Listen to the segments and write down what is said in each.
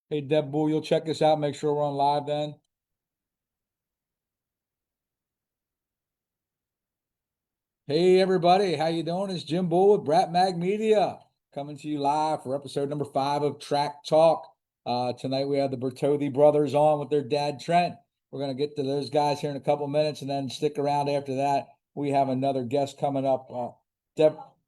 Hey, Debra, you'll check this out. Make sure we're on live then. Hey, everybody. How you doing? It's Jim Bull with Brapp Mag Media coming to you live for episode number 5 of Track Talk. Tonight we have the Bertothy brothers on with their dad, Trent. We're going to get to those guys here in a couple minutes and then stick around after that. We have another guest coming up.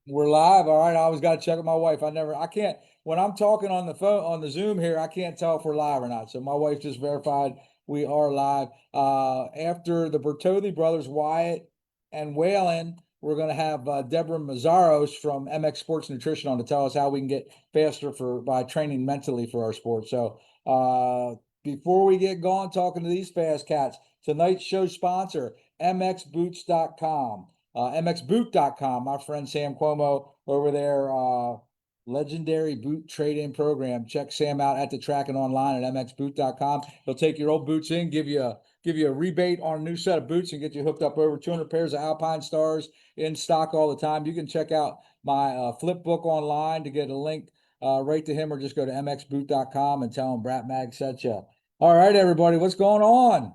We're live. All right. I always got to check with my wife. I can't, when I'm talking on the phone, on the Zoom here, I can't tell if we're live or not. So my wife just verified we are live. After the Bertothy brothers, Wyatt and Waylen, we're going to have Debra Meszaros from MX Sports Nutrition on to tell us how we can get faster by training mentally for our sport. So before we get going talking to these fast cats, tonight's show sponsor, mxboots.com. mxboot.com, my friend Sam Cuomo over there, legendary boot trade-in program. Check Sam out at the track and online at mxboot.com. He'll take your old boots in, give you a rebate on a new set of boots and get you hooked up over 200 pairs of Alpine Stars in stock all the time. You can check out my flip book online to get a link right to him, or just go to mxboot.com and tell him Brapp Mag sent you. All right, everybody, what's going on?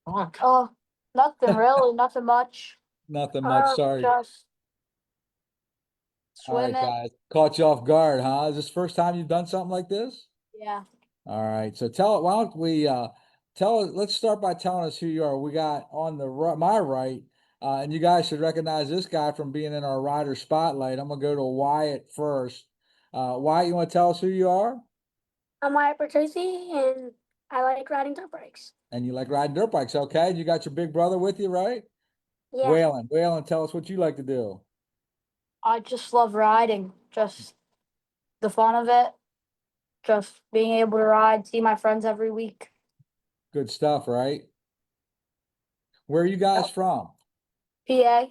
Oh, nothing really, nothing much. Nothing much. Sorry. Just All right, swimming. guys. Caught you off guard, huh? Is this the first time you've done something like this? Yeah. All right. So why don't we let's start by telling us who you are. We got on my right, and you guys should recognize this guy from being in our rider spotlight. I'm gonna go to Wyatt first. Wyatt, you want to tell us who you are? I'm Wyatt Bertothy, and I like riding dirt bikes. And you like riding dirt bikes, okay? You got your big brother with you, right? Yeah. Waylen, tell us what you like to do. I just love riding. Just the fun of it. Just being able to ride, see my friends every week. Good stuff, right? Where are you guys from? PA.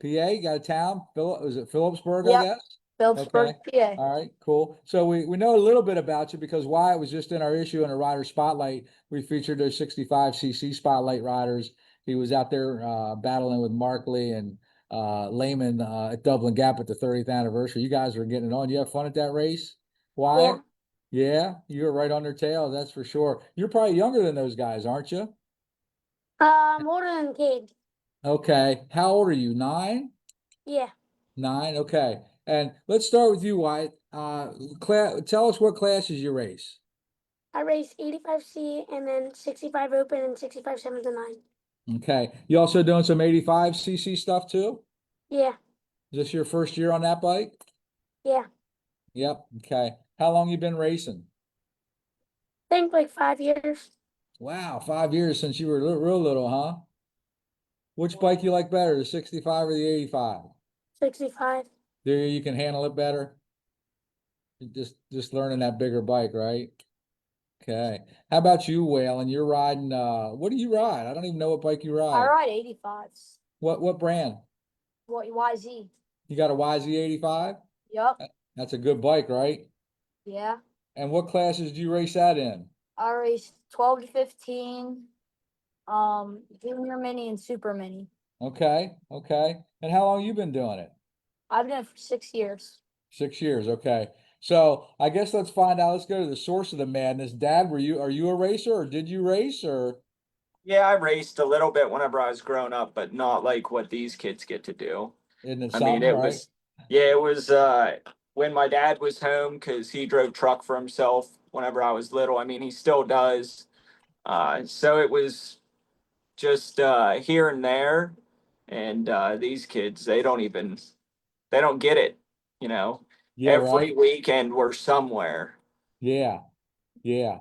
PA, you got a town? Was it Phillipsburg, I Yep. guess? Phillipsburg, Okay. PA. All right, cool. So we know a little bit about you because Wyatt was just in our issue in a rider spotlight. We featured those 65cc spotlight riders. He was out there battling with Markley and Lehman at Dublin Gap at the 30th anniversary. You guys were getting it on. You have fun at that race, Wyatt? Yeah, you were right on their tail, that's for sure. You're probably younger than those guys, aren't you? I'm older than Cade. Okay. How old are you? 9? Yeah. 9. Okay. And let's start with you, Wyatt. Tell us what classes you race. I race 85C and then 65 open and 65 7 to 9. Okay. You also doing some 85cc stuff too? Yeah. Is this your first year on that bike? Yeah. Yep. Okay. How long you been racing? I think like 5 years. Wow, 5 years since you were real little, huh? Which bike you like better, the 65 or the 85? 65. There, you can handle it better. Just learning that bigger bike, right? Okay. How about you, Waylen? You're riding what do you ride? I don't even know what bike you I ride. ride 85s. What brand? What YZ? You got a YZ85? Yup. That's a good bike, right? Yeah. And what classes do you race that in? I race 12 to 15, junior mini and super mini. Okay, okay. And how long you been doing it? I've done it for 6 years. 6 years, okay. So I guess let's find out. Let's go to the source of the madness. Dad, are you a racer or did you race or? Yeah, I raced a little bit whenever I was growing up, but not like what these kids get to do. Isn't it I mean, something, it right? was, yeah, it was when my dad was home because he drove truck for himself whenever I was little. I mean, he still does. So it was just here and there. And these kids, they don't get it, you know. Yeah, Every right. weekend we're somewhere. Yeah, yeah.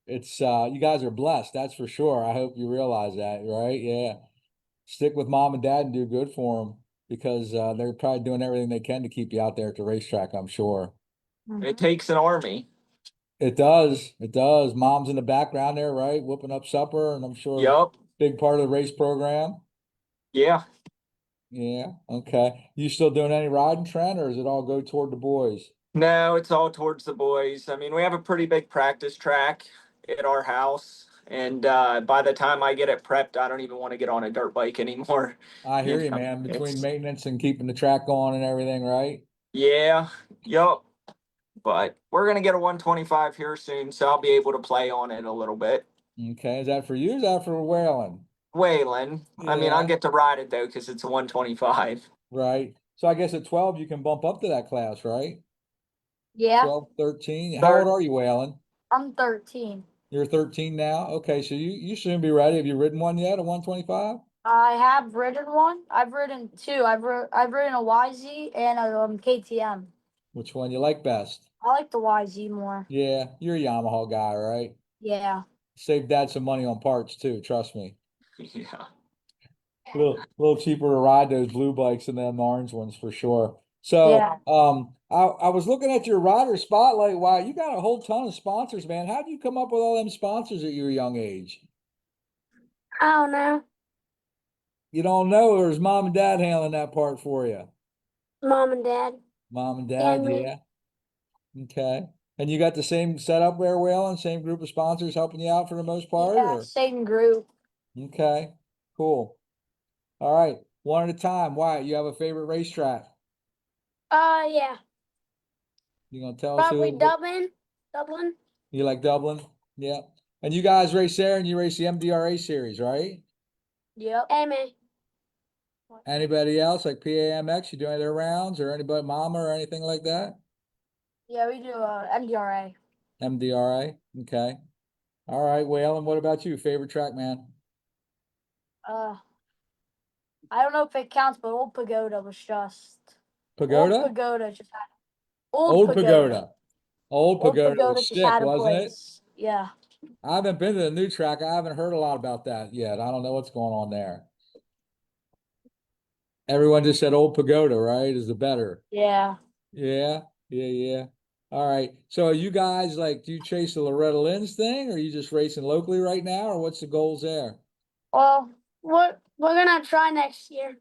It's you guys are blessed, that's for sure. I hope you realize that, right? Yeah. Stick with mom and dad and do good for them because they're probably doing everything they can to keep you out there at the racetrack, I'm sure. It takes an army. It does. It does. Mom's in the background there, right? Whooping up supper, and I'm sure Yup. big part of the race program. Yeah. Yeah. Okay. You still doing any riding, Trent, or does it all go toward the boys? No, it's all towards the boys. I mean, we have a pretty big practice track at our house, and by the time I get it prepped, I don't even want to get on a dirt bike anymore. I You hear you, know, man. Between it's maintenance and keeping the track going and everything, right? yeah, Yup. But we're gonna get a 125 here soon, so I'll be able to play on it a little bit. Okay, is that for you? Or is that for Wayland? Wayland. I mean, I'll Yeah, get to ride it though because it's a 125. right. So I guess at 12 you can bump up to that class, right? Yeah, 12, 13. How old Third, are you, Wayland? I'm 13. You're 13 now? Okay, so you soon be ready. Have you ridden one yet, a 125? I have ridden one. I've ridden two. I've ridden a YZ and a KTM. Which one you like best? I like the YZ more. Yeah, you're a Yamaha guy, right? Yeah. Save dad some money on parts too, trust me. yeah. Little cheaper to ride those blue bikes than them orange ones for sure. So, Yeah. I was looking at your rider spotlight. Wow, you got a whole ton of sponsors, man. How do you come up with all them sponsors at your young age? I don't know. You don't know, or is mom and dad handling that part for you? Mom and dad. Mom and dad, And me. yeah. Okay. And you got the same setup there, Whalen, same group of sponsors helping you out for the most part, Yeah, or? same group. Okay, cool. All right, one at a time. Wyatt, you have a favorite racetrack? Yeah. You gonna tell us Probably who? Dublin. Dublin. You like Dublin? Yeah. And you guys race there and you race the MDRA series, right? Yep. Amy. Anybody else like PAMX? You do any of their rounds or anybody, mama or anything like that? Yeah, we do MDRA. MDRA. Okay. All right, Waylon, what about you? Favorite track, man? Uh, I don't know if it counts, but Old Pagoda was just Old Pagoda? Pagoda just had Old Old Pagoda. Pagoda. Old Old Pagoda Pagoda was just sick, had a wasn't it? place. Yeah. I haven't been to the new track. I haven't heard a lot about that yet. I don't know what's going on there. Everyone just said Old Pagoda, right? Is the better. Yeah. Yeah, yeah. All right. So are you guys like, do you chase the Loretta Lynn's thing or are you just racing locally right now or what's the goals there? Well, we're gonna try next year.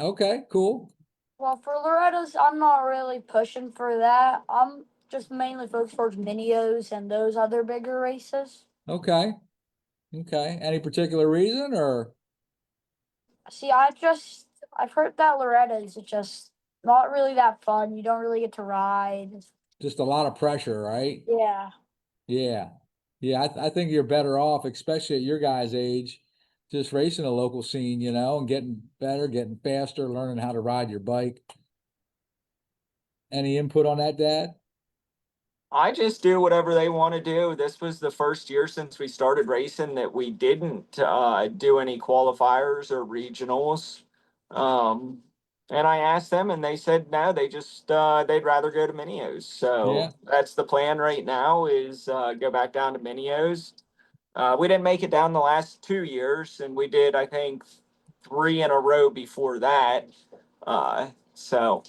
Okay, cool. Well, for Loretta's, I'm not really pushing for that. I'm just mainly focused towards Minios and those other bigger races. Okay. Okay. Any particular reason or See, I've heard that Loretta's is just not really that fun. You don't really get to ride. just a lot of pressure, right? Yeah. Yeah. Yeah, I think you're better off, especially at your guys' age, just racing a local scene, and getting better, getting faster, learning how to ride your bike. Any input on that, Dad? I just do whatever they want to do. This was the first year since we started racing that we didn't do any qualifiers or regionals. Um, and I asked them, and they said no. They just they'd rather go to Minios. So Yeah. that's the plan right now: is go back down to Minios. We didn't make it down the last 2 years, and we did, I think, three in a row before that. So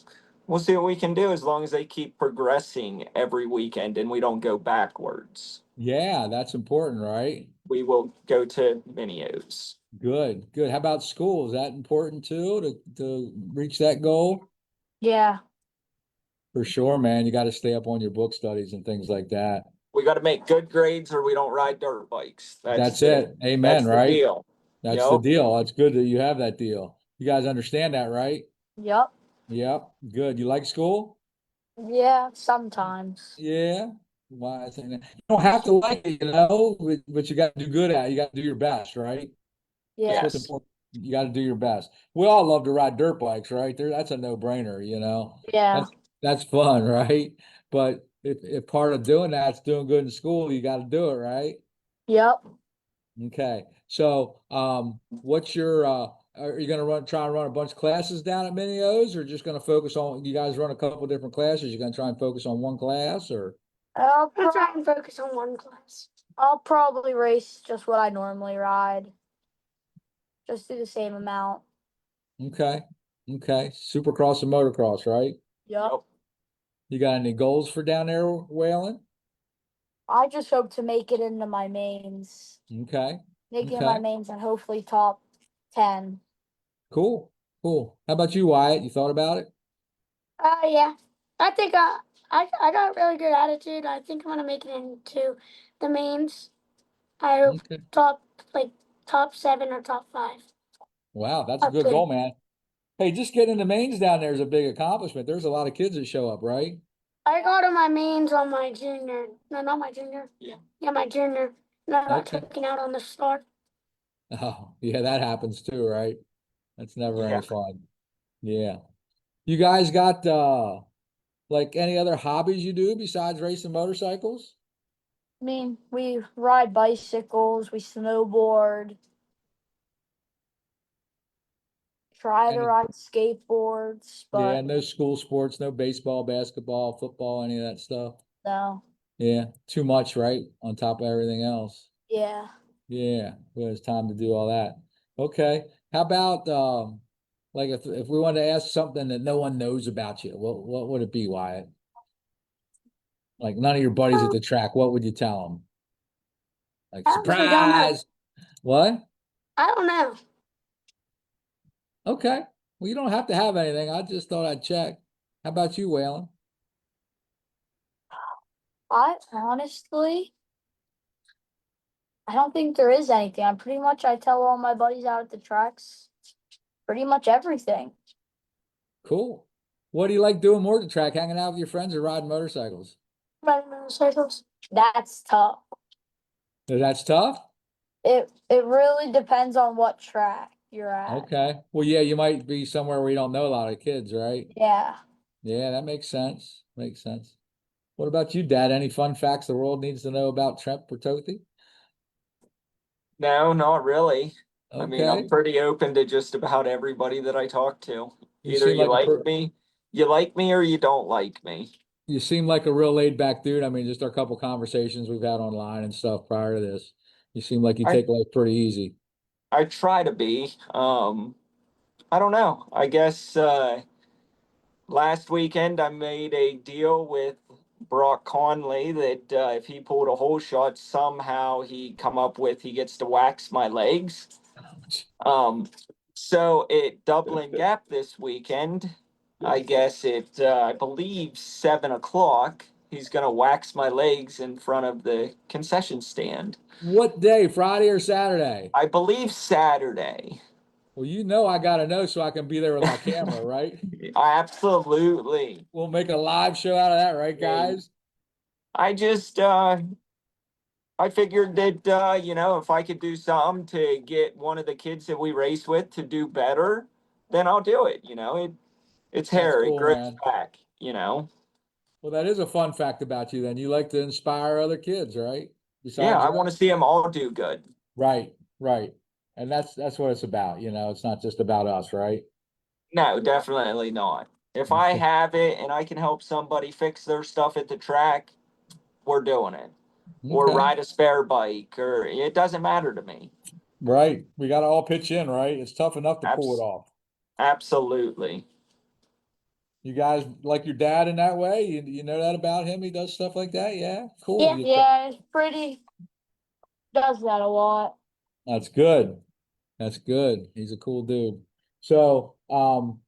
we'll see what we can do as long as they keep progressing every weekend and we don't go backwards. Yeah, that's important, right? We will go to Minios. Good, good. How about school? Is that important too to reach that goal? Yeah. For sure, man. You got to stay up on your book studies and things like that. We got to make good grades or we don't ride dirt bikes. That's it. Amen, That's the right? deal. That's the Yep. deal. That's good that you have that deal. You guys understand that, right? Yep. Yep. Good. You like school? Yeah. Sometimes. Yeah. Well, I think you don't have to like it, but you got to do good at it. You got to do your best, right? That's Yeah. what's Yes. important. You got to do your best. We all love to ride dirt bikes, right? That's a no-brainer. Yeah. That's fun, right? But if part of doing that's doing good in school, you got to do it, right? Yep. Okay. So, what's your are you gonna try and run a bunch of classes down at Minios or just gonna focus on you guys run a couple different classes? You're gonna try and focus on one class or I'll try and focus on one class. I'll probably race just what I normally ride. Just do the same amount. okay. Okay. Supercross and motocross, right? Yep. Yep. You got any goals for down there, Waylon? I just hope to make it into my mains. Okay. Make it in my Okay. mains and hopefully top 10. Cool. Cool. How about you, Wyatt? You thought about it? Yeah. I think I got really good attitude. I think I'm gonna make it into the mains. I hope Okay. top like top 7 or top 5. Wow, that's a Up good there. goal, man. Hey, just getting into mains down there is a big accomplishment. There's a lot of kids that show up, right? I got on my mains on my junior. No, not my junior. Yeah. Yeah, my junior. And I got Okay. taken out on the start. Oh, yeah, that happens too, right? That's never Yeah. any fun. Yeah. You guys got like any other hobbies you do besides racing motorcycles? I mean, we ride bicycles, we snowboard, try to Any ride skateboards, Yeah, but no school sports, no baseball, basketball, football, any of that stuff. no. Yeah, too much, right? On top of everything else. Yeah. Yeah, well, it's time to do all that. Okay. How about like if we wanted to ask something that no one knows about you, what would it be, Wyatt? Like none of your buddies at the track, what would you tell them? Like I honestly don't know. surprise. What? I don't know. Okay. Well, you don't have to have anything. I just thought I'd check. How about you, Wayland? I honestly, I don't think there is anything. I tell all my buddies out at the tracks pretty much everything. Cool. What do you like doing more at the track? Hanging out with your friends or riding motorcycles? Riding motorcycles. That's tough. That's tough. It really depends on what track you're at. Okay. Well, yeah, you might be somewhere where you don't know a lot of kids, right? Yeah. Yeah, that makes sense. Makes sense. What about you, Dad? Any fun facts the world needs to know about Trent Bertothy? No, not really. I mean, I'm Okay. pretty open to just about everybody that I talk to. You Either seem like you like me or you don't like me. you seem like a real laid back dude. I mean, just our couple conversations we've had online and stuff prior to this. You seem like you I take life pretty easy. I try to be. I don't know. I guess last weekend I made a deal with Brock Conley that if he pulled a hole shot, somehow he come up with he gets to wax my legs. Um, so at Dublin Gap this weekend, I guess I believe 7 o'clock, he's gonna wax my legs in front of the concession stand. What day? Friday or Saturday? I believe Saturday. Well, you know I gotta know so I can be there with my camera, right? Absolutely. We'll make a live show out of that, right, Yeah. guys? I just I figured that if I could do something to get one of the kids that we race with to do better, then I'll do it. It's That's hair, it cool, grows man. back. Well, that is a fun fact about you then. You like to inspire other kids, right? Yeah, Besides I your want own. to see them all do good. Right, right. And that's what it's about, It's not just about us, right? No, definitely not. If I Okay. have it and I can help somebody fix their stuff at the track, we're doing it. Or Okay. ride a spare bike, or it doesn't matter to me. Right. We got to all pitch in, right? It's tough enough to pull it Abs- off. Absolutely. You guys like your dad in that way? You know that about him? He does stuff like that? Yeah. Cool. Yeah, yeah, it's pretty does that a lot. That's good. That's good. He's a cool dude. So, I'm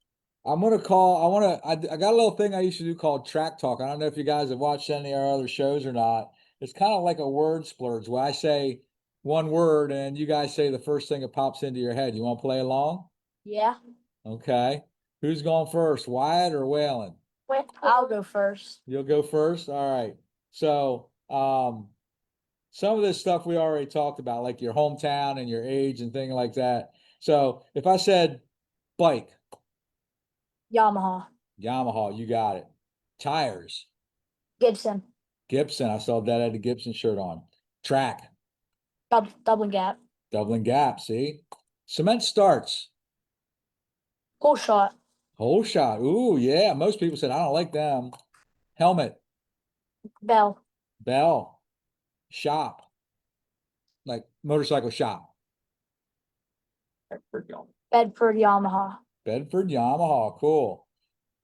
gonna call. I got a little thing I used to do called Track Talk. I don't know if you guys have watched any of our other shows or not. It's kind of like a word splurge where I say one word and you guys say the first thing that pops into your head. You want to play along? Yeah. Okay. Who's going first, Wyatt or Wayland? Wait, I'll go first. You'll go first. All right. So, some of this stuff we already talked about, like your hometown and your age and things like that. So, if I said bike, Yamaha. Yamaha, you got it. Tires, Gibson. Gibson. I saw Dad had a Gibson shirt on. Track, Dublin Gap. Dublin Gap. See, cement starts, Whole shot. whole shot. Ooh, yeah. Most people said I don't like them. Helmet, Bell. bell, shop, like motorcycle shop. Bedford Yamaha. Bedford Yamaha, cool.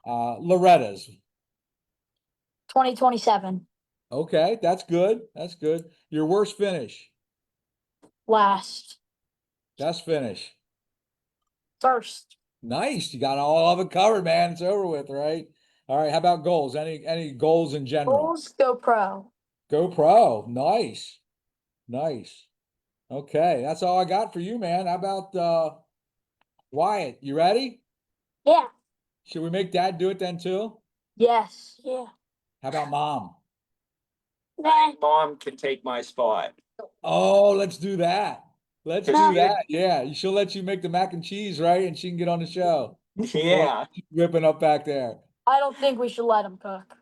Loretta's. 2027. Okay, that's good. That's good. Your worst finish, Last. best finish. First. Nice. You got all of it covered, man. It's over with, right? All right. How about goals? Any goals in general? Bulls go pro. Go pro. Nice. Nice. Okay, that's all I got for you, man. How about Wyatt? You ready? Yeah. Should we make Dad do it then too? Yes. Yeah. How about mom? Nah, Mom can take my spot. Oh, let's do that. Let's do No. that. Yeah, she'll let you make the mac and cheese, right? And she can get on the show. Yeah. Whipping up back there. I don't think we should let him cook.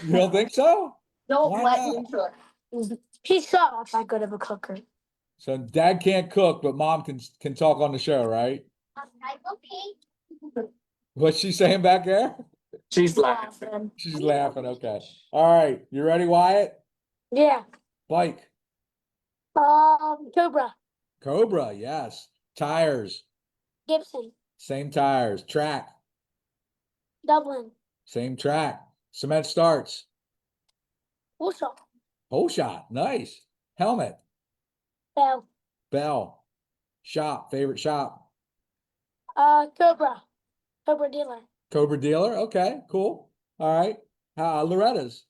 You don't think so? Don't Why let not? him cook. He's not that good of a cooker. So dad can't cook, but mom can talk on the show, right? What's she saying back there? She's laughing. She's laughing. Okay. All right. You ready, Wyatt? Yeah. Bike. Cobra, Cobra. Yes. Tires. Gibson, Same tires. Track. Dublin, Same track. Cement starts. Warsaw, Whole shot. Nice. Helmet. Bell, Bell. Shop. Favorite shop. Cobra dealer, Cobra dealer. Okay. Cool. All right. Loretta's.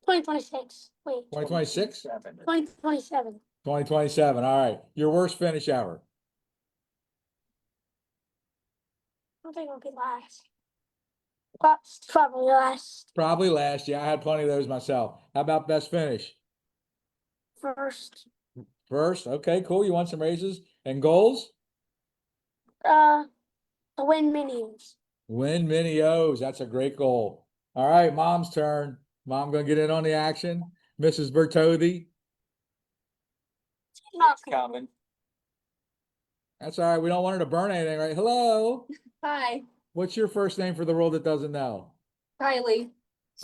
2026. Wait, 2026. 2027. 2027. All right. Your worst finish ever. I don't think I'll get last. That's probably last. Probably last. Yeah, I had plenty of those myself. How about best finish? First. First. Okay, cool. You want some raises and goals? To win minis. Win mini O's. That's a great goal. All right, mom's turn. Mom gonna get in on the action. Mrs. Bertothy. Not It's coming. That's all right. We don't want her to burn anything, right? Hello. Hi, What's your first name for the world that doesn't know? Kylie.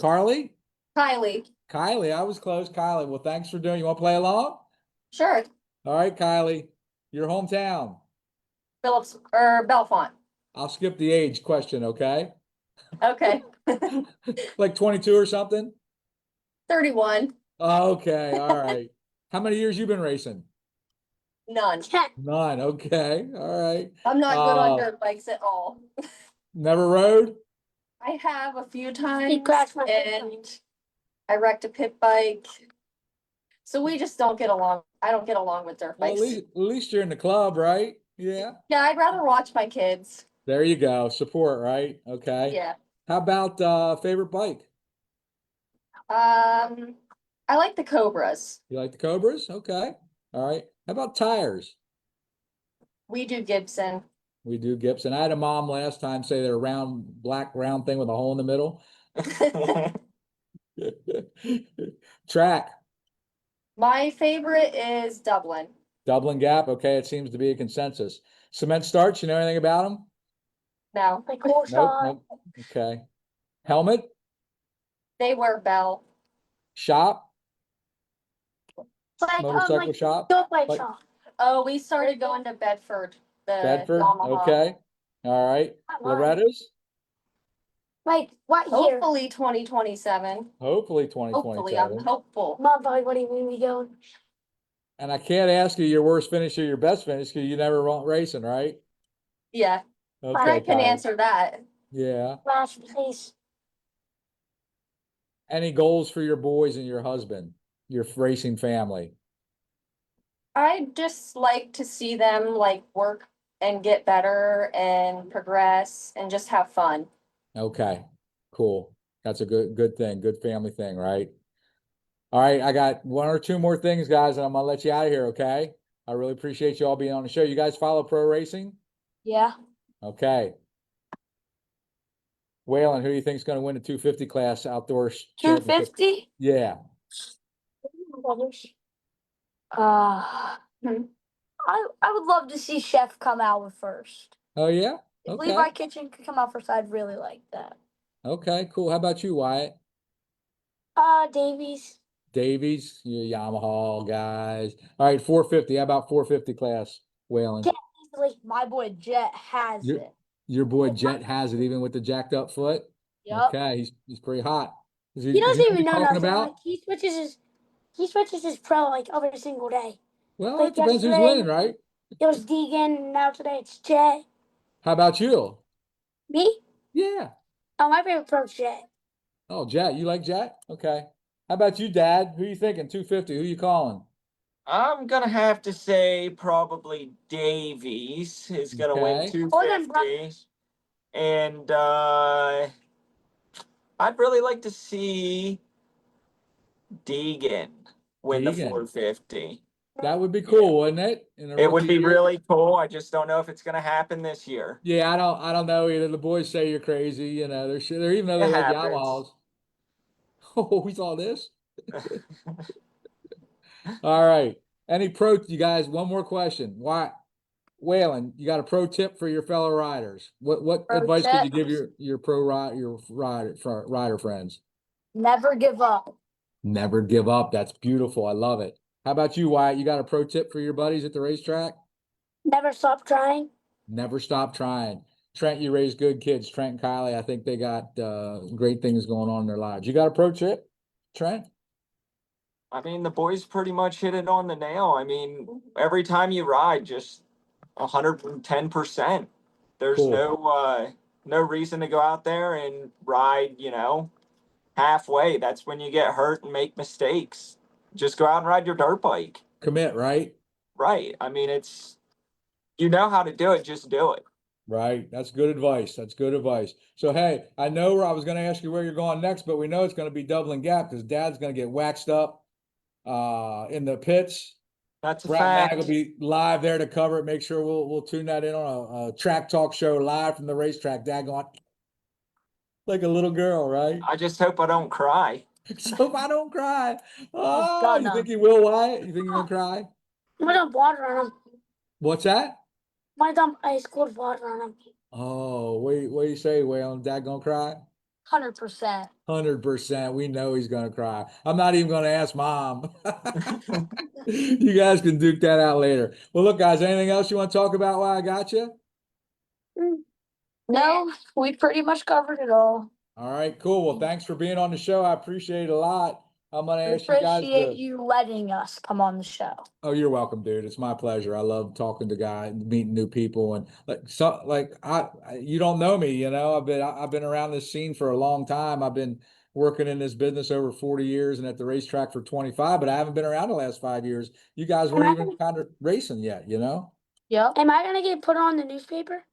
Carly? Kylie. Kylie. I was close. Kylie. Well, thanks for doing. You want to play along? Sure. All right, Kylie. Your hometown. Phillips or Belfont. I'll skip the age question, okay? Okay. Like 22 or something? 31. Okay, all right. How many years you been racing? None. None. Okay, all right. I'm not good on dirt bikes at all. Never rode? I have a few times He crashed my pit and I wrecked a pit bike. So we just don't get along. I don't get along with dirt Well, bikes. at least you're in the club, right? Yeah. Yeah, I'd rather watch my kids. There you go. Support, right? Okay. Yeah. How about favorite bike? I like the Cobras. You like the Cobras? Okay. All right. How about tires? We do Gibson. We do Gibson. I had a mom last time say they're round, black round thing with a hole in the middle. Track. My favorite is Dublin. Dublin Gap. Okay, it seems to be a consensus. Cement starts. You know anything about them? No, like Warsaw. Nope. Okay. Helmet. they wear Bell. Shop. Like, Motorcycle shop. Don't like Like shop. Oh, we started going to Bedford. The Bedford. Yamaha. Okay. All right. Loretta's. Like, what year? Hopefully 2027. Hopefully Hopefully, I'm 2027. hopeful. Mom, what do you mean we going? And I can't ask you your worst finish or your best finish because you never went racing, right? Yeah, Okay. I can Kylie. answer that. Yeah. Last place. Any goals for your boys and your husband, your racing family? I just like to see them like work and get better and progress and just have fun. Okay. Cool. That's a good thing. Good family thing, right? All right. I got one or two more things, guys, and I'm gonna let you out of here, okay? I really appreciate you all being on the show. You guys follow pro racing? Yeah. Okay. Wayland, who do you think is going to win the 250 class outdoors? 250? Yeah. I would love to see Chef come out with first. Oh, yeah? If Okay. Levi Kitchen could come out first, I'd really like that. Okay, cool. How about you, Wyatt? Davies. Davies, you Yamaha guys. All right, 450. How about 450 class, Wayland? Jet easily. My boy Jet has Your- it. Your boy Jet has it even with the jacked up foot? Yep. Okay, he's pretty hot. He doesn't even know talking nothing. about? Like, he switches his pro like every single day. Well, like it depends who's yesterday- winning, right? It was Deegan, and now today it's Jet. How about you? Me? Yeah. Oh, my favorite pro's Jet. Oh, Jet. You like Jet? Okay. How about you, Dad? Who you thinking? 250. Who you calling? I'm gonna have to say probably Davies is gonna win Okay. Or them 250. And I'd really like to see Deegan win the Deegan. 450. That would be cool, wouldn't it? In a It would rookie be year? really cool. I just don't know if it's going to happen this year. Yeah, I don't know either. The boys say you're crazy, you know. They're even though they It like happens. Yamahas. Oh, we saw this. All right. Any pro, you guys, one more question. Why, Wayland, you got a pro tip for your fellow riders? What Pro advice could you give tip? your rider friends? Never give up. Never give up. That's beautiful. I love it. How about you, Wyatt? You got a pro tip for your buddies at the racetrack? Never stop trying. Never stop trying. Trent, you raise good kids. Trent and Kylie, I think they got great things going on in their lives. You got a pro tip, Trent? I mean, the boys pretty much hit it on the nail. I mean, every time you ride, just 110%. There's Cool. no reason to go out there and ride, halfway. That's when you get hurt and make mistakes. Just go out and ride your dirt bike. Commit, right? Right. I mean, you know how to do it, just do it. Right. That's good advice. That's good advice. So, hey, I know where I was going to ask you where you're going next, but we know it's going to be Dublin Gap because Dad's going to get waxed up in the pits. That's a Brapp Mag fact. will be live there to cover it. Make sure we'll tune that in on a track talk show live from the racetrack. Dad going like a little girl, right? I just hope I don't cry. So if I don't cry, oh, God, you no. think he will, Wyatt? You think he's gonna cry? I'm gonna dump water on him. What's that? I'm gonna dump ice cold water on him. Oh, what do you say, Wayland? Dad gonna cry? 100%. 100%. We know he's gonna cry. I'm not even gonna ask Mom. You guys can duke that out later. Well, look, guys, anything else you want to talk about while I got you? No, we pretty much covered it all. All right, cool. Well, thanks for being on the show. I appreciate it a lot. I'm gonna We ask you guys appreciate to. you letting us come on the show. Oh, you're welcome, dude. It's my pleasure. I love talking to guys, meeting new people, and you don't know me, you know. I've been around this scene for a long time. I've been working in this business over 40 years and at the racetrack for 25, but I haven't been around the last 5 years. You guys weren't even kind of racing yet, you know. Yeah. Am I gonna get put on the newspaper?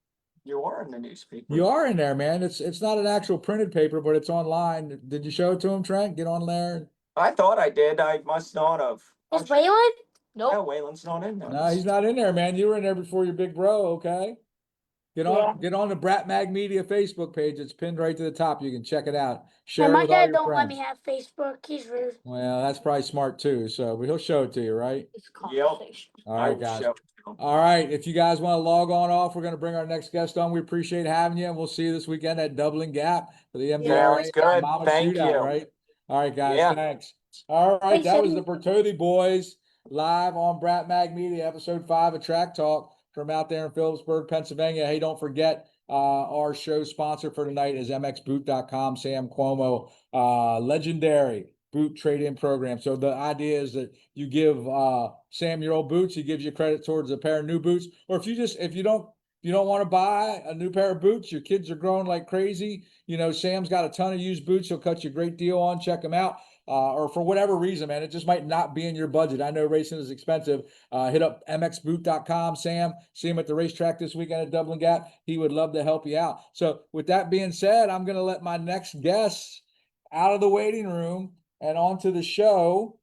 You are in the newspaper. You are in there, man. It's not an actual printed paper, but it's online. Did you show it to him, Trent? Get on there. I thought I did. I must not have. Is Wayland? No, Nope. Wayland's not in there. No, he's not in there, man. You were in there before your big bro, okay? Get on the Brapp Mag Media Facebook page. It's pinned right to the top. You can check it out. Share And it my with all dad your don't let friends. me have Facebook. He's rude. Well, that's probably smart too. So, but he'll show it to you, right? It's conversation. All I right, will guys. show it. All right. If you guys want to log on off, we're going to bring our next guest on. We appreciate having you, and we'll see you this weekend at Dublin Gap for the MDRA Sounds good. Mama Thank Shootout, you. right? All right, guys. Yeah. Thanks. All right. Hey, That was Sydney. the Bertothy boys live on Brapp Mag Media, episode 5 of Track Talk from out there in Phillipsburg, Pennsylvania. Hey, don't forget, our show sponsor for tonight is mxboot.com, Sam Cuomo, legendary boot trade-in program. So the idea is that you give Sam your old boots, he gives you credit towards a pair of new boots. Or if you don't want to buy a new pair of boots, your kids are growing like crazy. You know, Sam's got a ton of used boots. He'll cut you a great deal on. Check him out. Or for whatever reason, man, it just might not be in your budget. I know racing is expensive. Hit up mxboot.com, Sam. See him at the racetrack this weekend at Dublin Gap. He would love to help you out. So with that being said, I'm going to let my next guest out of the waiting room and onto the show.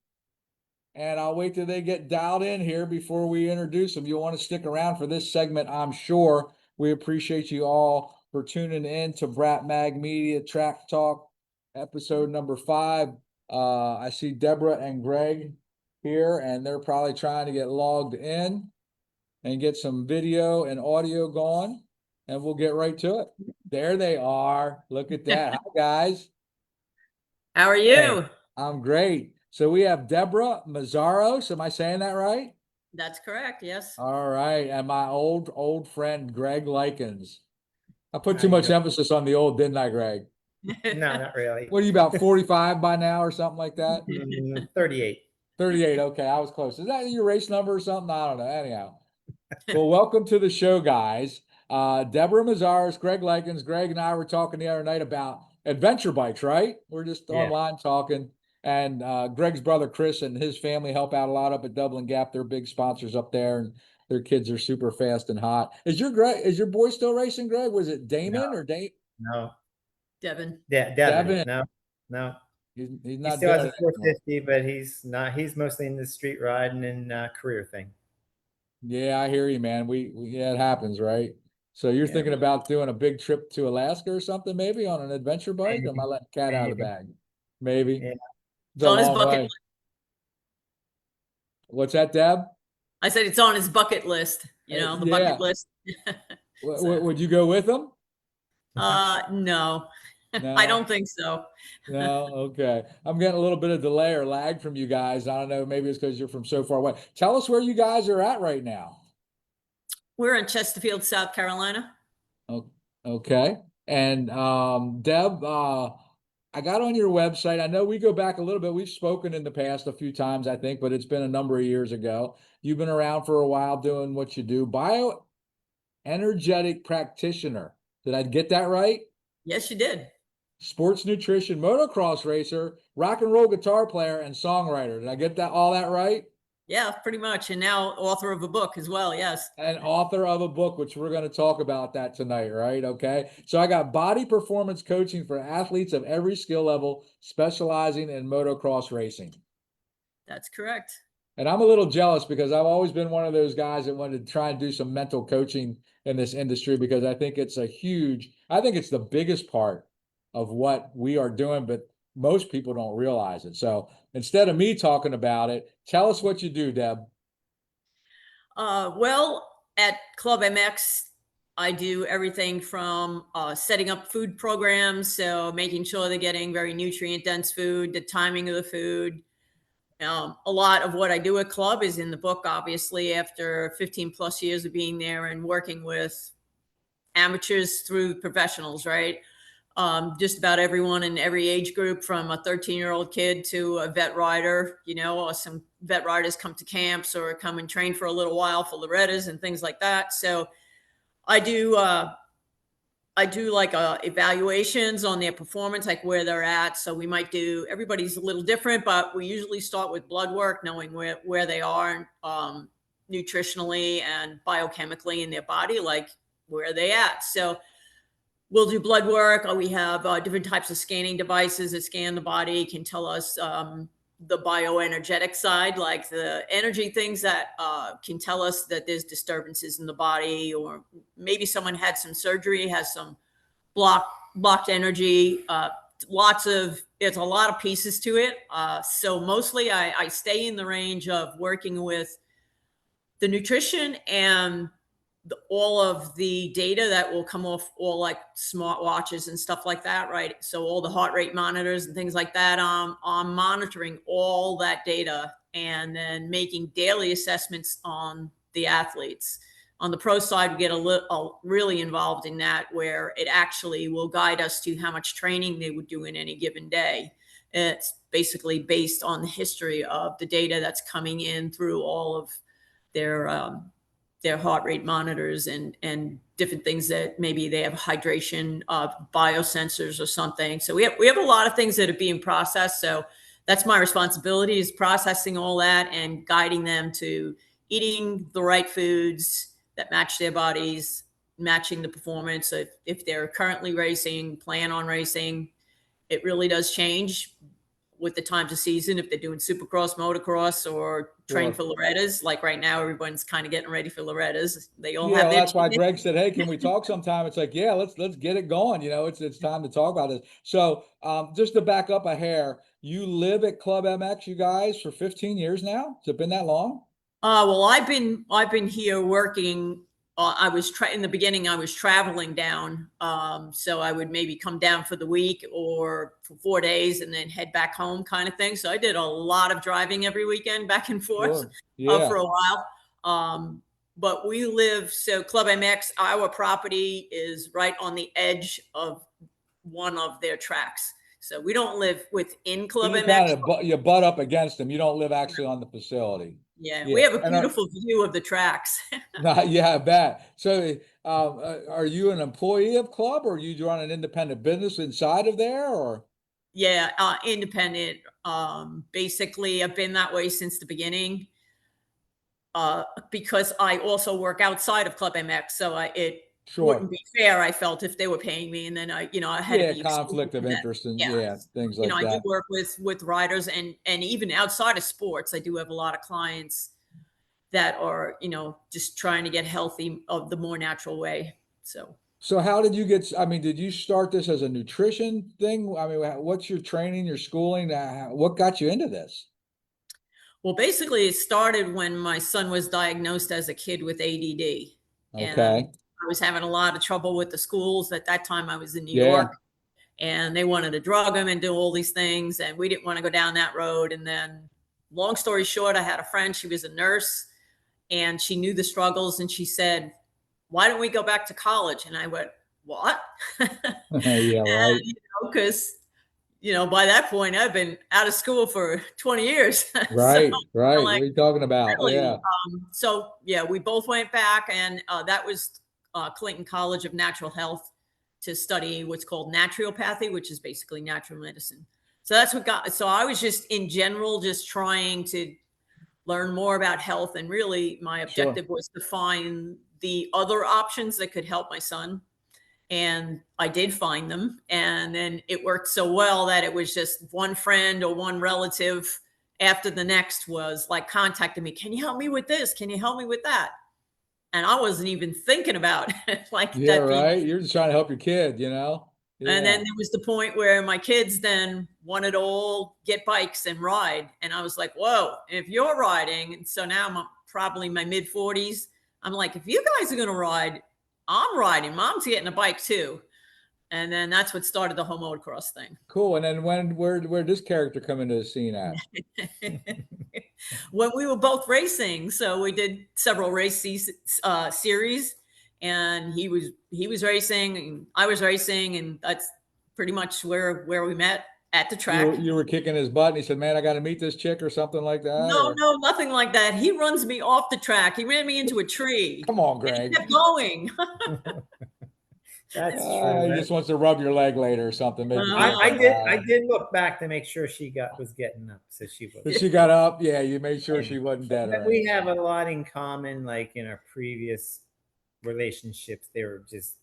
And I'll wait till they get dialed in here before we introduce them. You'll want to stick around for this segment, I'm sure. We appreciate you all for tuning in to Brapp Mag Media Track Talk, episode number 5. I see Debra and Greg here, and they're probably trying to get logged in and get some video and audio going, and we'll get right to it. There they are. Look at that. Hi, guys. How are you? Hey, I'm great. So we have Debra Meszaros. Am I saying that right? That's correct. Yes. All right. And my old friend, Greg Lykens. I put How too you much doing? emphasis on the old, didn't I, Greg? No, not really. What are you, about 45 by now or something like that? 38. 38. Okay, I was close. Is that your race number or something? I don't know. Anyhow. Well, welcome to the show, guys. Debra Meszaros, Greg Lykens. Greg and I were talking the other night about adventure bikes, right? We're just Yeah. online talking. And Greg's brother Chris and his family help out a lot up at Dublin Gap. They're big sponsors up there, and their kids are super fast and hot. Is your boy still racing, Greg? Was it Damon or Dave? No. Devin. Yeah, Devin. Devin. No. He's He not still has there a anymore. 450, but he's not. He's mostly in the street riding and career thing. Yeah, I hear you, man. Yeah, it happens, right? So you're Yeah. thinking about doing a big trip to Alaska or something, maybe on an adventure bike? Or am I Maybe. letting the cat out of the Maybe. bag? Maybe. Yeah. It's It's a on his long bucket way. list. What's that, Deb? I said it's on his bucket list, the bucket Yeah. list. So, Would you go with him? no, I No. don't think so. No, okay. I'm getting a little bit of delay or lag from you guys. I don't know. Maybe it's because you're from so far away. Tell us where you guys are at right now. We're in Chesterfield, South Carolina. Okay. And Deb, I got on your website. I know we go back a little bit. We've spoken in the past a few times, I think, but it's been a number of years ago. You've been around for a while doing what you do. Bioenergetic practitioner. Did I get that right? Yes, you did. Sports nutrition, motocross racer, rock and roll guitar player, and songwriter. Did I get all that right? Yeah, pretty much. And now author of a book as well. Yes. And author of a book, which we're going to talk about that tonight, right? Okay. So I got body performance coaching for athletes of every skill level, specializing in motocross racing. That's correct. And I'm a little jealous because I've always been one of those guys that wanted to try and do some mental coaching in this industry because I think it's I think it's the biggest part of what we are doing, but most people don't realize it. So instead of me talking about it, tell us what you do, Deb. Well, at Club MX, I do everything from setting up food programs, so making sure they're getting very nutrient dense food, the timing of the food. A lot of what I do at Club is in the book, obviously, after 15 plus years of being there and working with amateurs through professionals, right? Just about everyone in every age group, from a 13-year-old kid to a vet rider, or some vet riders come to camps or come and train for a little while for Loretta's and things like that. So I do like evaluations on their performance, like where they're at. So we might do, everybody's a little different, but we usually start with blood work, knowing where they are nutritionally and biochemically in their body, like where are they at. So we'll do blood work. We have different types of scanning devices that scan the body, can tell us the bioenergetic side, like the energy things that can tell us that there's disturbances in the body, or maybe someone had some surgery, has some blocked energy. It's a lot of pieces to it. So mostly I stay in the range of working with the nutrition and all of the data that will come off all like smart watches and stuff like that, right? So all the heart rate monitors and things like that, I'm monitoring all that data and then making daily assessments on the athletes. On the pro side, we get really involved in that, where it actually will guide us to how much training they would do in any given day. It's basically based on the history of the data that's coming in through all of their heart rate monitors and different things that maybe they have hydration biosensors or something. So we have a lot of things that are being processed. So that's my responsibility, is processing all that and guiding them to eating the right foods that match their bodies, matching the performance. If they're currently racing, plan on racing, it really does change with the times of season, if they're doing supercross, motocross, or train for Loretta's. Like right now, everyone's kind of getting ready for Loretta's. They all have their That's why Greg said, "Hey, can we talk sometime?" It's like, yeah, let's get it going. It's time to talk about this. So, just to back up a hair, you live at Club MX, you guys, for 15 years now. Has it been that long? Well, I've been here working. In the beginning, I was traveling down. So I would maybe come down for the week or for 4 days and then head back home, kind of thing. So I did a lot of driving every weekend back and forth Sure. Yeah. for a while. But so Club MX, our property is right on the edge of one of their tracks. So we don't live within Club You MX. you butt up against them. You don't live actually on the facility. Yeah, Yeah. we have a beautiful view of the tracks. Yeah, I bet. So, are you an employee of Club, or you run an independent business inside of there, or? Yeah, independent. Basically, I've been that way since the beginning. Because I also work outside of Club MX, so Sure. be fair, I felt, if they were paying me, and then I had to Yeah, be conflict of exclusive. interest and Yeah. things like I do that. work with riders, and even outside of sports, I do have a lot of clients that are, just trying to get healthy of the more natural way. So how did you get, I mean, did you start this as a nutrition thing? I mean, what's your training, your schooling? What got you into this? Well, basically, it started when my son was diagnosed as a kid with ADD. And Okay. I was having a lot of trouble with the schools. At that time, I was in New Yeah. York, and they wanted to drug him and do all these things. And we didn't want to go down that road. And then, long story short, I had a friend, she was a nurse, and she knew the struggles. And she said, "Why don't we go back to college?" And I went, "What?" Yeah, right. Because by that point, I've been out of school for 20 years. So Right, right. What like, are you talking about? really? Yeah. So yeah, we both went back, and that was Clinton College of Natural Health, to study what's called naturopathy, which is basically natural medicine. So that's what got. So I was just in general just trying to learn more about health, and really my Sure. objective was to find the other options that could help my son. And I did find them, and then it worked so well that it was just one friend or one relative after the next was like contacting me, "Can you help me with this? Can you help me with that?" And I wasn't even thinking about like Yeah, that being. right. You're just trying to help your kid, And then Yeah. there was the point where my kids then wanted to all get bikes and ride. And I was like, whoa, if you're riding, and so now I'm probably in my mid 40s, I'm like, if you guys are going to ride, I'm riding. Mom's getting a bike too. And then that's what started the whole motocross thing. Cool. And then where this character come into the scene at? When we were both racing, so we did several series, and he was racing, and I was racing, and that's pretty much where we met, at the track. You were kicking his butt and he said, "Man, I got to meet this chick," or something like that? No, Or no, nothing like that. He runs me off the track. He ran me into a tree. come on, And he Greg. kept going. That's true. He just wants to rub your leg later or something. Make you Uh-huh. feel I bad. did look back to make sure she was getting up, so she But was. she got up. Yeah, you made sure she wasn't dead or But we anything. have a lot in common, like in our previous relationships. There were just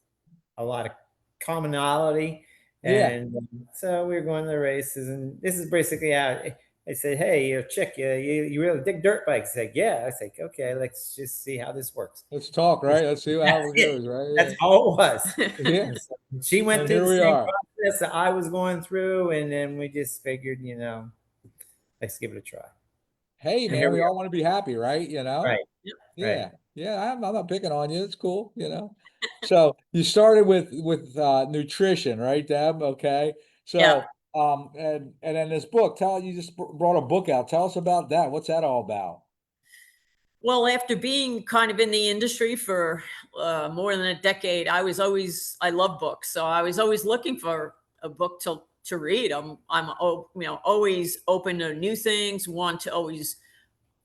a lot of commonality. Yeah. And so we were going to the races, and this is basically how I said, "Hey, you chick, you really dig dirt bikes?" I said, "Yeah." I said, "Okay, let's just see how this works." Let's talk, right? Let's see how it That's it. goes, right? That's all it was. Yeah. And so she went And through here the we same are. process that I was going through, and then we just figured, let's give it a try. Hey, And man, here we we all are. want to be happy, right? Right, right. Yeah. Yeah. I'm not picking on you. It's cool, So you started with nutrition, right, Deb? Okay. Yeah. So and then this book, you just brought a book out. Tell us about that. What's that all about? Well, after being kind of in the industry for more than a decade, I love books. So I was always looking for a book to read. I'm always open to new things, want to always,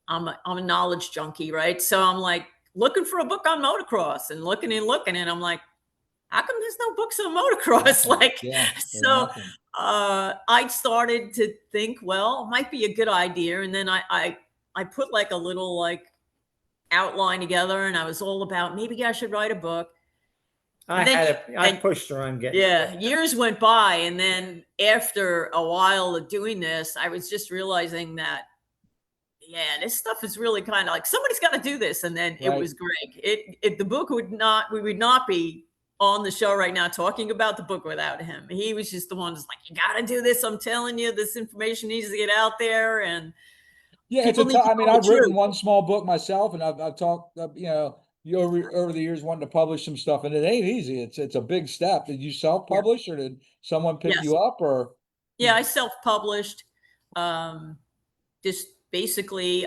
I'm a knowledge junkie, right? So I'm like looking for a book on motocross, and looking and I'm like, how come there's no books on motocross? Like, Yeah, there's so nothing. I started to think, well, it might be a good idea. And then I put like a little like outline together, and I was all about, maybe I should write a book. I pushed her on getting. Yeah, years went by, and then after a while of doing this, I was just realizing that, yeah, this stuff is really kind of like, somebody's got to do this. And then it Right. was Greg. The book we would not be on the show right now talking about the book without him. He was just the one that's like, you got to do this. I'm telling you, this information needs to get out there, and Yeah, people need to I mean, know the I've written truth. one small book myself, and I've talked, you over the years wanting to publish some stuff, and it ain't easy. It's a big step. Did you self-publish, or did someone pick Yes. you up, or? Yeah, I self-published. Just basically,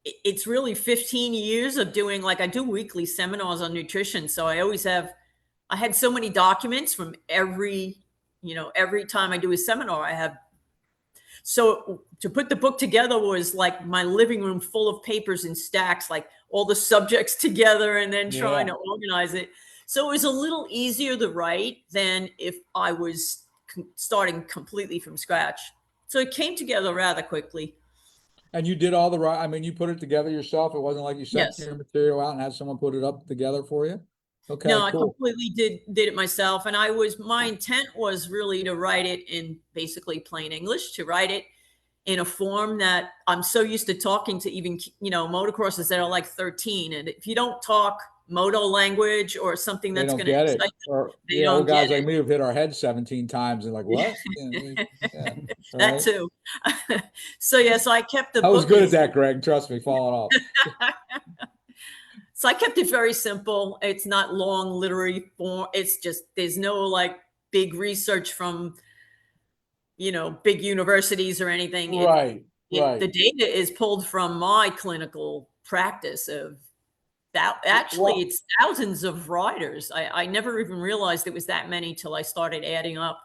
it's really 15 years of doing, like, I do weekly seminars on nutrition. So I had so many documents from every time I do a seminar, so to put the book together was like my living room full of papers and stacks, like all the subjects together, and then trying Yeah. to organize it. So it was a little easier to write than if I was starting completely from scratch. So it came together rather quickly. And you did all the right. I mean, you put it together yourself. It wasn't like you sent Yes. your material out and had someone put it up together for you. Okay, No, I cool. completely did it myself. And my intent was really to write it in basically plain English, to write it in a form that I'm so used to talking to even, motocrossers that are like 13. And if you don't talk moto language or something They that's don't going to get it. excite them, Or they yeah, old don't get guys like me have hit our head 17 times and like, what? Yeah. that Right. too. So I kept the I was book good at as that, Greg. Trust me, falling off. So I kept it very simple. It's not long literary form. It's just, there's no like big research from, big universities or anything. Right. The Right. data is pulled from my clinical practice of that. Actually, Well, it's thousands of riders. I never even realized it was that many till I started adding up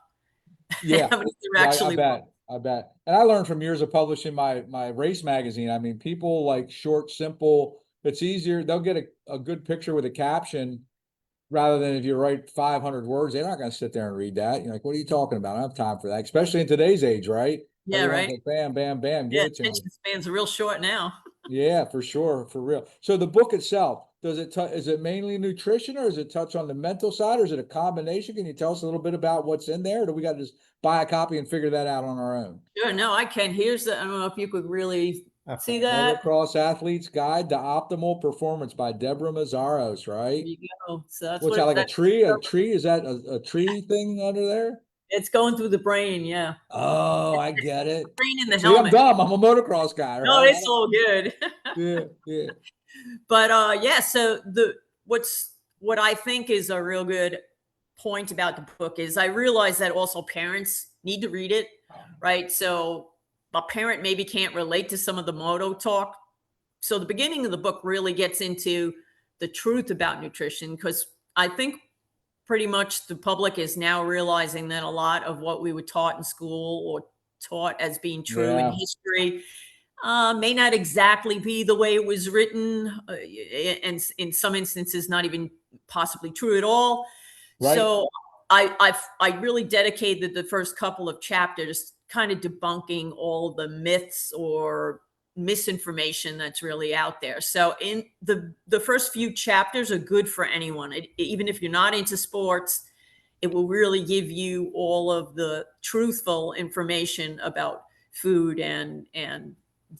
yeah. how many there Yeah, I actually were. bet. I bet. And I learned from years of publishing my race magazine. I mean, people like short, simple. It's easier. They'll get a good picture with a caption rather than if you write 500 words. They're not going to sit there and read that. You're like, what are you talking about? I don't have time for that, especially in today's age, right? Yeah, Everyone's right. like, bam, bam, bam, give Yeah, it to me. attention spans are real short now. Yeah, for sure, for real. So the book itself, is it mainly nutrition or does it touch on the mental side or is it a combination? Can you tell us a little bit about what's in there? Or do we got to just buy a copy and figure that out on our own? Sure, no, I can. I don't know if you could really see Okay. that. Motocross Athlete's Guide to Optimal Performance by Debra Meszaros, There right? you go. So that's What's that, what like a that's tree? A tree? Is that a tree thing under there? it's going through the brain. Yeah, Oh, I get it. brain in the See, I'm helmet. dumb. I'm a motocross guy, No, right? it's all good. Yeah, yeah. But yeah, so what I think is a real good point about the book is I realize that also parents need to read it, right? So a parent maybe can't relate to some of the moto talk. So the beginning of the book really gets into the truth about nutrition because I think pretty much the public is now realizing that a lot of what we were taught in school or taught as being true in Yeah, history may not exactly be the way it was written, and in some instances, not even possibly true at all. right. So I really dedicated the first couple of chapters kind of debunking all the myths or misinformation that's really out there. So in the first few chapters are good for anyone, even if you're not into sports. It will really give you all of the truthful information about food and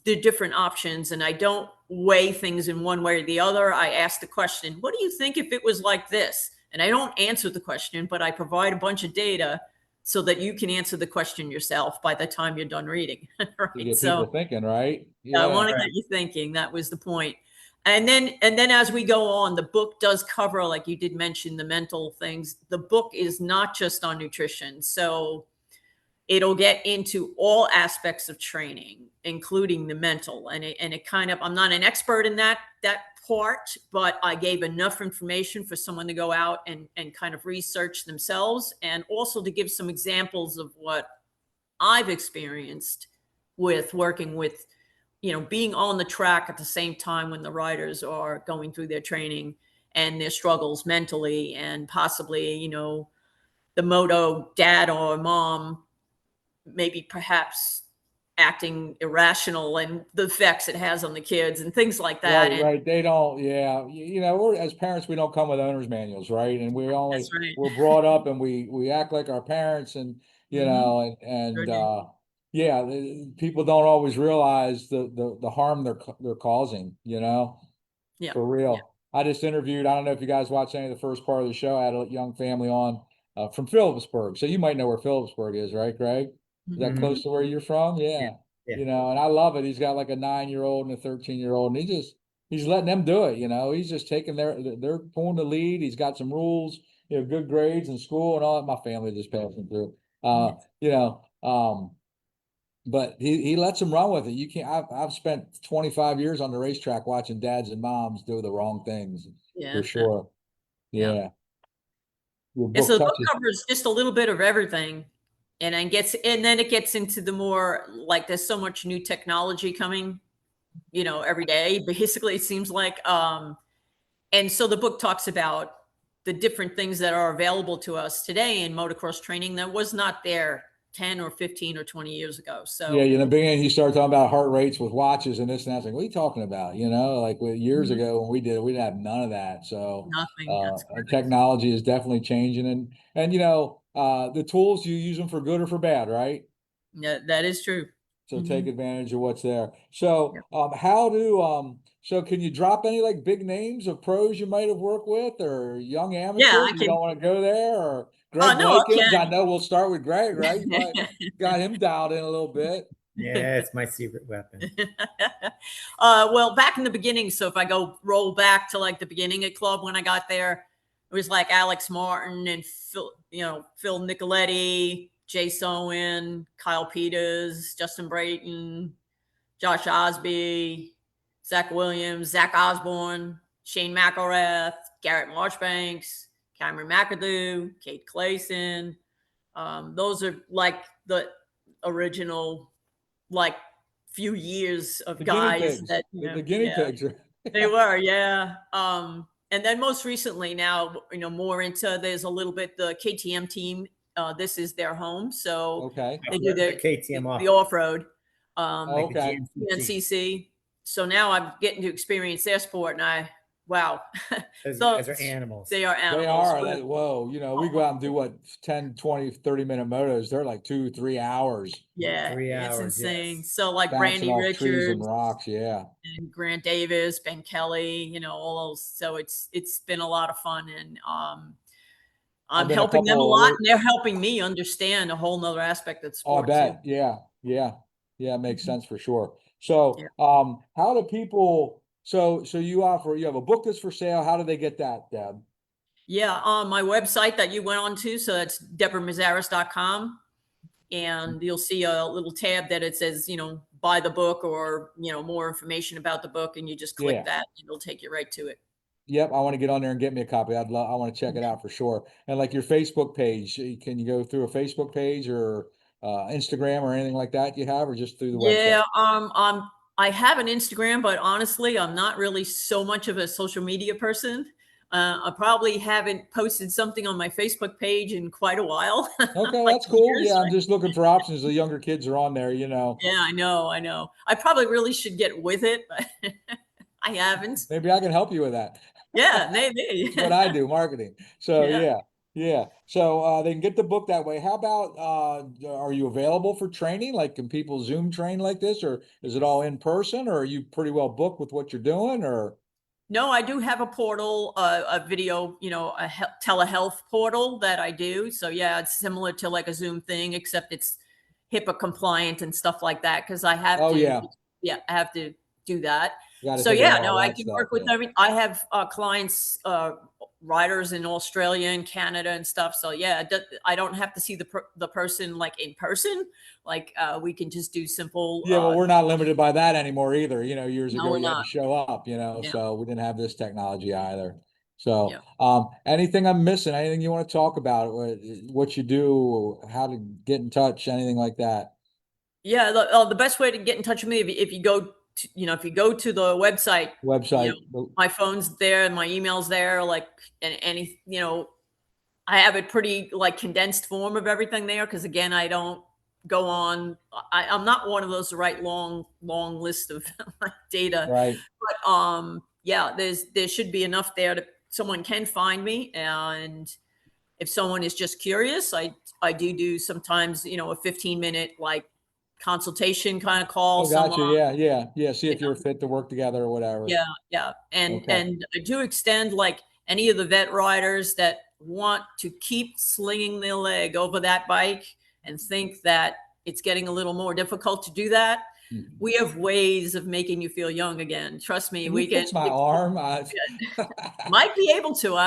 the different options. And I don't weigh things in one way or the other. I ask the question, what do you think if it was like this? And I don't answer the question, but I provide a bunch of data so that you can answer the question yourself by the time you're done reading. To Right. get So people thinking, right? I Yeah. want to get you thinking. That was the point. And then as we go on, the book does cover, like you did mention, the mental things. The book is not just on nutrition. So it'll get into all aspects of training, including the mental. And it kind of, I'm not an expert in that part, but I gave enough information for someone to go out and kind of research themselves, and also to give some examples of what I've experienced with working with, being on the track at the same time when the riders are going through their training and their struggles mentally, and possibly, the moto dad or mom maybe perhaps acting irrational and the effects it has on the kids and things like that. Right, And right. They don't, yeah. We're as parents, we don't come with owner's manuals, right? And that's right. we're brought up and we act like our parents and Mhm. Sure and do. yeah, people don't always realize the harm they're causing, Yeah. for real. I just interviewed, I don't know if you guys watched any of the first part of the show. I had a young family on from Phillipsburg. So you might know where Phillipsburg is, right, Greg? Is that Mhm. close to where you're from? Yeah. Yeah. Yeah. And I love it. He's got like a 9-year-old and a 13-year-old, and he's letting them do it. He's just taking they're pulling the lead. He's got some rules, good grades in school and all that. My family just passing through. You know, but he lets them run with it. You can't. I've spent 25 years on the racetrack watching dads and moms do the wrong things Yeah. for sure. Yeah. Yeah, your Yeah, book so the book touches. covers just a little bit of everything, and then it gets into the more, like, there's so much new technology coming, every day. Basically, it seems like, and so the book talks about the different things that are available to us today in motocross training that was not there 10 or 15 or 20 years ago. So Yeah, in the beginning, you start talking about heart rates with watches and this and that. It's like, what are you talking about? Like years Mhm. ago when we didn't have none of that. So nothing. That's correct. technology is definitely changing, and the tools, you use them for good or for bad, right? Yeah, that is true. So Mhm. take advantage of what's there. So Yeah. so can you drop any like big names of pros you might have worked with or young Yeah, amateurs? I You can. don't want to go there, or Oh, Greg no, I Lykens? I can. know we'll start with Greg, right? You probably got him dialed in a little bit. Yeah, it's my secret weapon. Well, back in the beginning, so if I go roll back to like the beginning at club when I got there, it was like Alex Martin and Phil Nicoletti, Jay Sowen, Kyle Peters, Justin Brayton, Josh Osby, Zach Williams, Zach Osborne, Shane McElrath, Garrett Marchbanks, Cameron McAdoo, Kate Clayson. Those are like the original, like few years of The guinea guys pigs. that The guinea yeah, pigs are they were, yeah. And then most recently now, more into there's a little bit the KTM team. This is their home, so okay. they do The KTM the off, off road, like the Okay. GNCC. NCC. So now I'm getting to experience their sport, and wow, Those so guys are animals. they are They animals. are that, whoa, we go out and do what, 10, 20, 30 minute motos. They're like 2, 3 hours Yeah, 3 hours, it's insane. yes. So like bouncing Brandy off trees and Richards rocks. Yeah. and Grant Davis, Ben Kelly, all those. So it's been a lot of fun, and I've I'm been a helping them a couple of lot, and they're helping me understand a whole nother aspect of the Oh, I sport too. bet. Yeah. Yeah. Yeah. It makes Mhm. sense for sure. So, Yeah. how do people, so you have a book that's for sale. How do they get that, Deb? Yeah, on my website that you went on to, so that's DebraMeszaros.com, and you'll see a little tab that it says, buy the book or, more information about the book, and you just click Yeah. that, and it'll take you right to it. Yep. I want to get on there and get me a copy. I want to check it out for sure. And like your Facebook page, can you go through a Facebook page or Instagram or anything like that you have, or just through the website? Yeah, I have an Instagram, but honestly, I'm not really so much of a social media person. I probably haven't posted something on my Facebook page in quite a while, Okay, like that's cool. years. Yeah, I'm just looking for options. The younger kids are on there. Yeah, I know, I know. I probably really should get with it, but I haven't. Maybe I can help you with that. Yeah, maybe. It's what I do, marketing. So Yeah. yeah, yeah. So they can get the book that way. How about are you available for training? Like, can people Zoom train like this, or is it all in person, or are you pretty well booked with what you're doing, or No, I do have a portal, a video, telehealth portal that I do. So yeah, it's similar to like a Zoom thing, except it's HIPAA compliant and stuff like that because I have oh to, yeah, yeah, I have to do that. got to So take care yeah, of no, all I that can stuff. work with Yeah. I have clients, riders in Australia and Canada and stuff. So yeah, I don't have to see the person like in person. Like we can just do simple. Yeah, well, we're not limited by that anymore either. Years No, ago we're you had not. to show up, Yeah, so we didn't have this technology either. So, yeah. anything I'm missing, anything you want to talk about, what you do, how to get in touch, anything like that? Yeah, the best way to get in touch with me if you go to, if you go to the website, Website. my phone's there and my email's there, like and any, I have a pretty like condensed form of everything there because again, I don't go on. I'm not one of those to write long list of like data, Right. but yeah, there should be enough there to someone can find me, and if someone is just curious, I do sometimes, a 15-minute like consultation kind of call Oh, gotcha. someone. Yeah, yeah, yeah. See You if you're know, fit to work together or whatever. yeah, yeah. And Okay. I do extend like any of the vet riders that want to keep slinging their leg over that bike and think that it's getting a little more difficult to do that. Mhm. We have ways of making you feel young again. Trust me, Can you we can. fix my arm? Might be able to.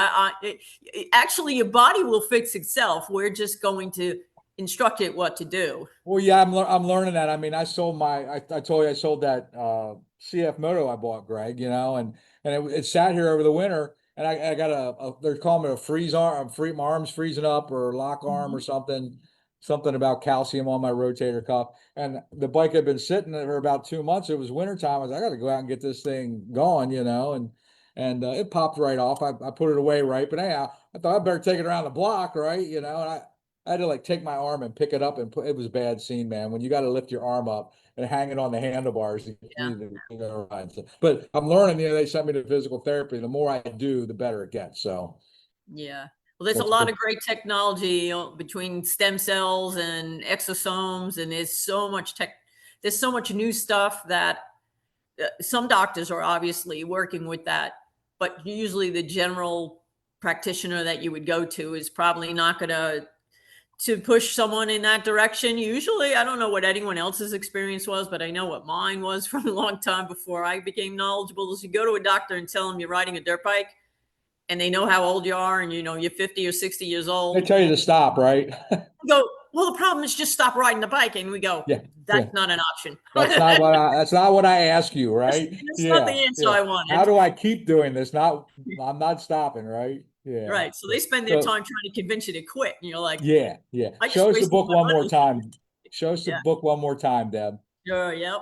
Actually, your body will fix itself. We're just going to instruct it what to do. Well, yeah, I'm learning that. I mean, I told you I sold that CF Moto I bought, Greg, and it sat here over the winter, and I got they're calling it a freeze arm, my arm's freezing up or lock arm or Mhm. something about calcium on my rotator cuff. And the bike had been sitting there for about 2 months. It was wintertime. I was like, I got to go out and get this thing going, and it popped right off. I put it away, right, but anyhow, I thought I better take it around the block, right, and I had to like take my arm and pick it up and put. It was a bad scene, man. When you got to lift your arm up and hang it on the handlebars, Yeah. ride. So, but I'm learning. They sent me to physical therapy. The more I do, the better it gets. So Yeah. Well, there's a That's lot good. of great technology between stem cells and exosomes, and there's so much new stuff that some doctors are obviously working with that, but usually the general practitioner that you would go to is probably not going to push someone in that direction. Usually, I don't know what anyone else's experience was, but I know what mine was from a long time before I became knowledgeable. Is you go to a doctor and tell them you're riding a dirt bike, and they know how old you are, and you're 50 or 60 years They old. tell you to stop, right? Go, well, the problem is just stop riding the bike, and we go, Yeah, that's yeah. not an option. That's not what I ask you, right? That's not the answer I wanted. How do I keep doing this? I'm not stopping, right? Yeah. Right. So they spend their time trying to convince you to quit, and you're like, Yeah. I just Show us the wasted book my one more money. time. Show us the Yeah. book one more time, Deb. Sure. Yep.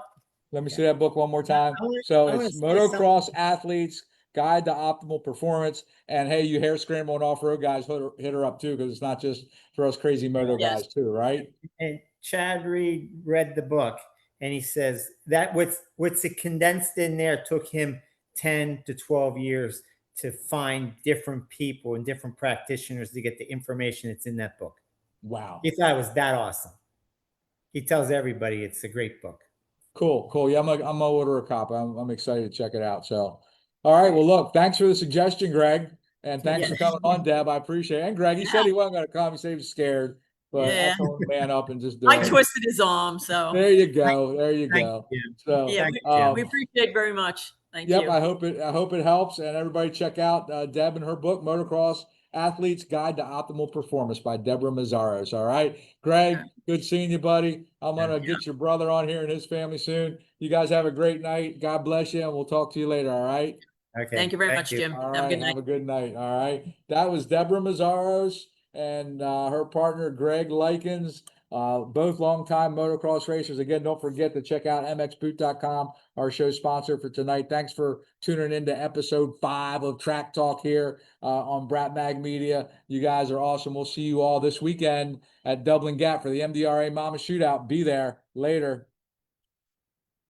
Let me see that book one more time. I wanna- So I wanna it's say Motocross Athletes Guide to Optimal Performance. And hey, you hair scramble and off-road guys, hit her up too, because it's not just for us crazy moto Yes. guys too, right? And Chad Reed read the book, and he says that what's it condensed in there took him 10 to 12 years to find different people and different practitioners to get the information that's in that book. Wow. He thought it was that awesome. He tells everybody it's a great book. Cool. Yeah, I'm gonna order a copy. I'm excited to check it out. So, all right. Well, look, thanks for the suggestion, Greg, and thanks for coming on, Deb. I appreciate it. And Greg, he said he wasn't gonna come. He said he was scared, but Yeah. I told him to man up and just do I it. twisted his arm, so There you go. There you Thank go. you. So, yeah, Thank we appreciate it very much. Thank yep, you. I hope it helps, and everybody check out Deb and her book, Motocross Athletes Guide to Optimal Performance by Debra Meszaros. All right, Greg, good seeing you, buddy. I'm gonna get your brother on here and his family soon. You guys have a great night. God bless you, and we'll talk to you later. All right. Okay. Thank you very much, Jim. All Have a right. good night. Have a good night. All right. That was Debra Meszaros and her partner Greg Lykens. Both longtime motocross racers. Again, don't forget to check out mxboot.com, our show sponsor for tonight. Thanks for tuning into episode 5 of Track Talk here on Brapp Mag Media. You guys are awesome. We'll see you all this weekend at Dublin Gap for the MDRA Mama Shootout. Be there. Later.